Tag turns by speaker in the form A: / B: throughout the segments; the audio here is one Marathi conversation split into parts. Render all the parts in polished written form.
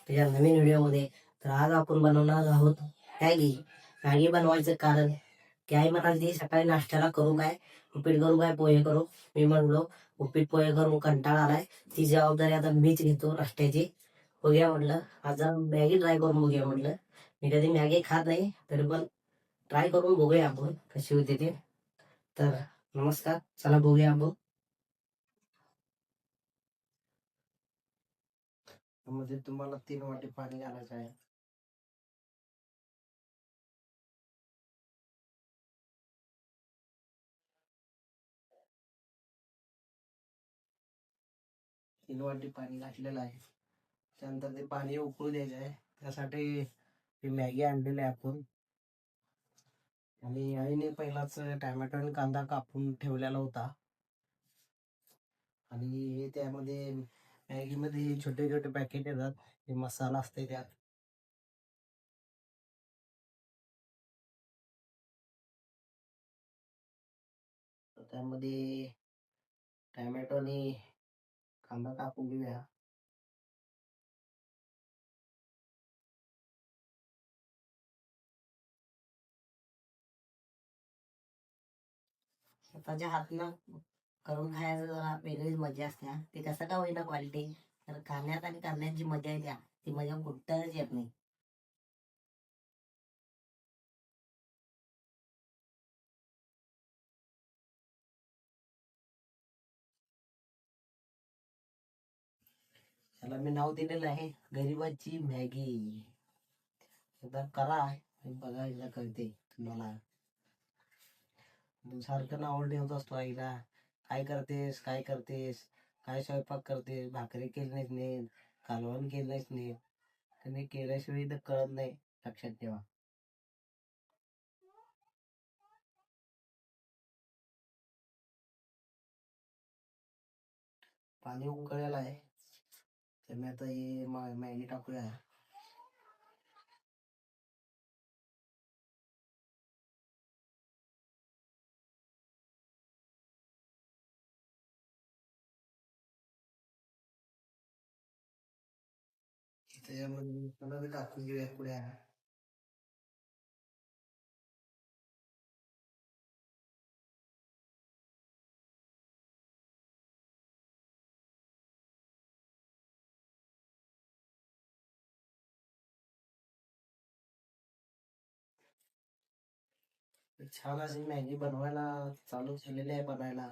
A: त्याच्या नवीन व्हिडिओमध्ये. तर आज आपण बनवणार आहोत मॅगी. मॅगी बनवायचं कारण की आई म्हणाली सकाळी नाश्त्याला करू काय, उपीट करू काय, पोहे करू. मी म्हणलो उपीट पोहे करू, कंटाळा आलाय, ती जबाबदारी आता मीच घेतो नाश्त्याची. बघूया म्हटलं आज मॅगी ट्राय करून बघूया म्हटलं. मी कधी मॅगी खात नाही, तरी पण ट्राय करून बघूया आपण कशी होते ते. तर नमस्कार, चला बघूया आपण. त्यामध्ये तुम्हाला 3 वाटी पाणी घालायचं आहे. तीन वाटी पाणी घातलेलं आहे. त्यानंतर ते पाणी उकळू द्यायचं आहे. त्यासाठी ही मॅगी आणलेली आहे आपण. आणि आईने पहिलाच टॅमॅटो आणि कांदा कापून ठेवलेला होता. आणि हे त्यामध्ये मॅगीमध्ये छोटे छोटे पॅकेट येतात, हे मसाला असते त्यात. तर त्यामध्ये टॅमॅटो आणि कांदा कापून घेऊया. स्वतःच्या हातनं करून खायचं जरा वेगळीच मजा असते. ते कसं का होईना क्वालिटी, तर खाण्यात आणि करण्याची मजा येते, ती मजा कुठंच येत नाही. त्याला मी नाव दिलेलं आहे गरिबाची मॅगी. एकदा करा, बघा एकदा कळते तुम्हाला. सारखं नाव ठेवत असतो आईला, काय करतेस काय करतेस, काय स्वयंपाक करतेस, भाकरी केली नाहीस नीट, कालवण केलं नाहीस नीट. त्यांनी केल्याशिवाय तर कळत नाही, लक्षात ठेवा. पाणी उकळलेलं आहे, त्यामुळे आता ही मॅगी टाकूया. त्याच्यामध्ये त्याला टाकून घेऊया पुढे. छान अशी मॅगी बनवायला चालू केलेली आहे बनायला.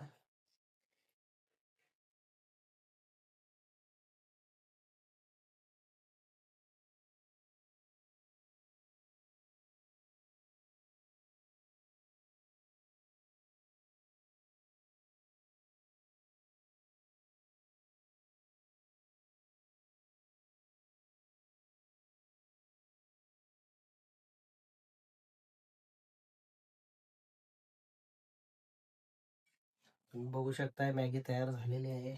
A: तुम्ही बघू शकताय मॅगी तयार झालेली आहे.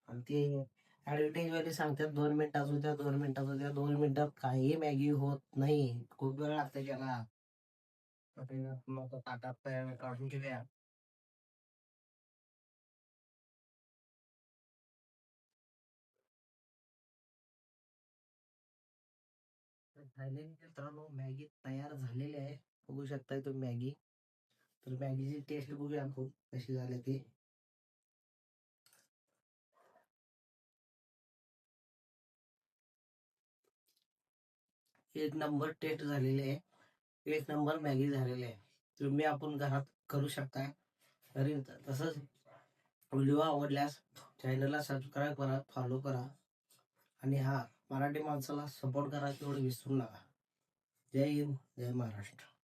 A: आणि ते ऍडव्हर्टाईज वाले सांगतात 2 मिनिटात होत्या, 2 मिनिटात होत्या. 2 मिनिटात काही मॅगी होत नाही, खूप वेळ लागते त्याला. ताटात काढून घेऊया. फायनली मित्रांनो मॅगी तयार झालेली आहे, बघू शकताय तुम्ही मॅगी. तर मॅगीची टेस्ट बघूया आपण कशी झाली ती. एक नंबर टेस्ट झालेली आहे, एक नंबर मॅगी झालेली आहे. तुम्ही आपण घरात करू शकता. तरी तसंच व्हिडिओ आवडल्यास चॅनलला सबस्क्राईब करा, फॉलो करा. आणि हा मराठी माणसाला सपोर्ट करा तेवढं विसरू नका. जय हिंद, जय महाराष्ट्र.